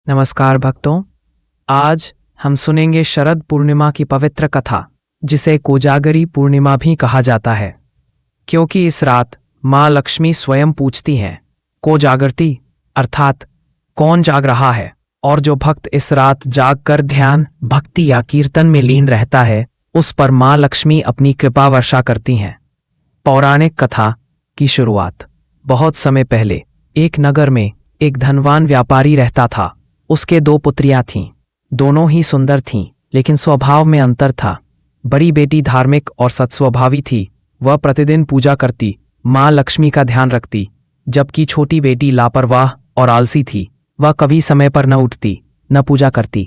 नमस्कार भक्तों, आज हम सुनेंगे शरद पूर्णिमा की पवित्र कथा, जिसे कोजागरी पूर्णिमा भी कहा जाता है, क्योंकि इस रात माँ लक्ष्मी स्वयं पूछती हैं, को जागरती अर्थात कौन जाग रहा है। और जो भक्त इस रात जाग कर ध्यान, भक्ति या कीर्तन में लीन रहता है, उस पर माँ लक्ष्मी अपनी कृपा वर्षा करती हैं। पौराणिक कथा की शुरुआत। बहुत समय पहले एक नगर में एक धनवान व्यापारी रहता था। उसके दो पुत्रियां थीं। दोनों ही सुंदर थीं, लेकिन स्वभाव में अंतर था। बड़ी बेटी धार्मिक और सत्स्वभावी थी। वह प्रतिदिन पूजा करती, माँ लक्ष्मी का ध्यान रखती, जबकि छोटी बेटी लापरवाह और आलसी थी। वह कभी समय पर न उठती, न पूजा करती।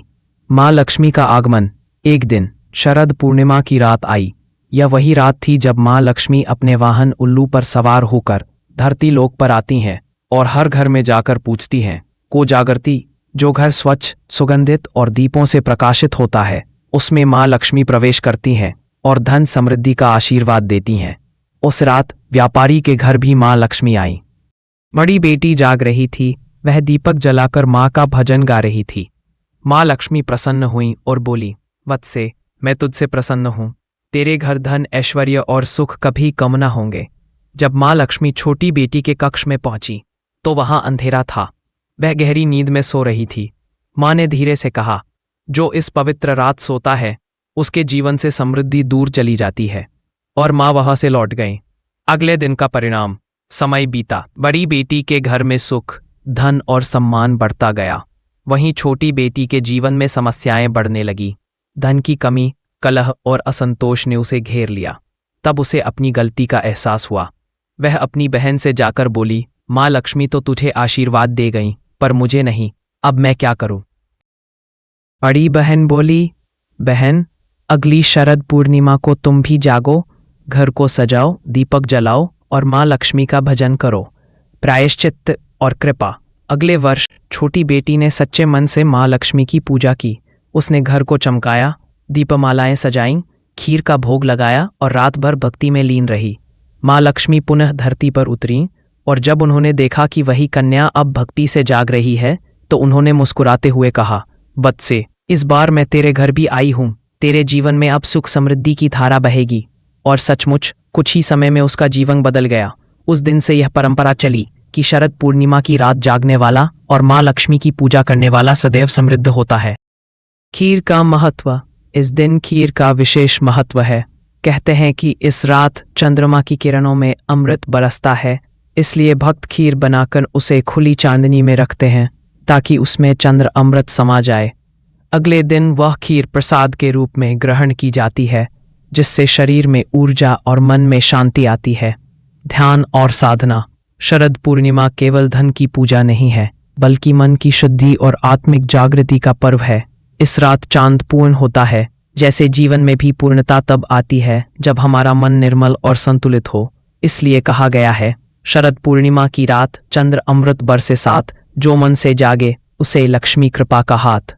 माँ लक्ष्मी का आगमन। एक दिन शरद पूर्णिमा की रात आई। यह वही रात थी जब माँ लक्ष्मी अपने वाहन उल्लू पर सवार होकर धरती लोक पर आती हैं और हर घर में जाकर पूछती हैं, को जागरती। जो घर स्वच्छ, सुगंधित और दीपों से प्रकाशित होता है, उसमें माँ लक्ष्मी प्रवेश करती हैं और धन समृद्धि का आशीर्वाद देती हैं। उस रात व्यापारी के घर भी माँ लक्ष्मी आईं। बड़ी बेटी जाग रही थी। वह दीपक जलाकर माँ का भजन गा रही थी। माँ लक्ष्मी प्रसन्न हुईं और बोली, वत्से, मैं तुझसे प्रसन्न हूँ। तेरे घर धन, ऐश्वर्य और सुख कभी कम न होंगे। जब माँ लक्ष्मी छोटी बेटी के कक्ष में पहुंची तो वहां अंधेरा था। वह गहरी नींद में सो रही थी। माँ ने धीरे से कहा, जो इस पवित्र रात सोता है, उसके जीवन से समृद्धि दूर चली जाती है। और माँ वहां से लौट गईं। अगले दिन का परिणाम। समय बीता। बड़ी बेटी के घर में सुख, धन और सम्मान बढ़ता गया। वहीं छोटी बेटी के जीवन में समस्याएं बढ़ने लगी। धन की कमी, कलह और असंतोष ने उसे घेर लिया। तब उसे अपनी गलती का एहसास हुआ। वह अपनी बहन से जाकर बोली, माँ लक्ष्मी तो तुझे आशीर्वाद दे गई, पर मुझे नहीं। अब मैं क्या करूं? बड़ी बहन बोली, बहन, अगली शरद पूर्णिमा को तुम भी जागो, घर को सजाओ, दीपक जलाओ और माँ लक्ष्मी का भजन करो। प्रायश्चित्त और कृपा। अगले वर्ष छोटी बेटी ने सच्चे मन से माँ लक्ष्मी की पूजा की। उसने घर को चमकाया, दीपमालाएं सजाईं, खीर का भोग लगाया और रात भर भक्ति में लीन रही। माँ लक्ष्मी पुनः धरती पर उतरीं और जब उन्होंने देखा कि वही कन्या अब भक्ति से जाग रही है, तो उन्होंने मुस्कुराते हुए कहा, वत्से, इस बार मैं तेरे घर भी आई हूँ। तेरे जीवन में अब सुख समृद्धि की धारा बहेगी। और सचमुच कुछ ही समय में उसका जीवन बदल गया। उस दिन से यह परंपरा चली कि शरद पूर्णिमा की रात जागने वाला और माँ लक्ष्मी की पूजा करने वाला सदैव समृद्ध होता है। खीर का महत्व। इस दिन खीर का विशेष महत्व है। कहते हैं कि इस रात चंद्रमा की किरणों में अमृत बरसता है, इसलिए भक्त खीर बनाकर उसे खुली चांदनी में रखते हैं ताकि उसमें चंद्र अमृत समा जाए। अगले दिन वह खीर प्रसाद के रूप में ग्रहण की जाती है, जिससे शरीर में ऊर्जा और मन में शांति आती है। ध्यान और साधना। शरद पूर्णिमा केवल धन की पूजा नहीं है, बल्कि मन की शुद्धि और आत्मिक जागृति का पर्व है। इस रात चांद पूर्ण होता है। जैसे जीवन में भी पूर्णता तब आती है जब हमारा मन निर्मल और संतुलित हो। इसलिए कहा गया है, शरद पूर्णिमा की रात चंद्र अमृत बरसे साथ, जो मन से जागे उसे लक्ष्मी कृपा का हाथ।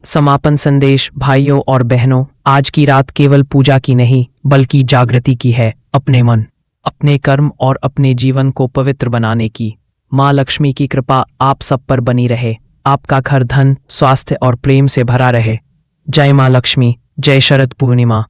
समापन संदेश। भाइयों और बहनों, आज की रात केवल पूजा की नहीं, बल्कि जागृति की है। अपने मन, अपने कर्म और अपने जीवन को पवित्र बनाने की। माँ लक्ष्मी की कृपा आप सब पर बनी रहे। आपका घर धन, स्वास्थ्य और प्रेम से भरा रहे। जय माँ लक्ष्मी। जय शरद पूर्णिमा।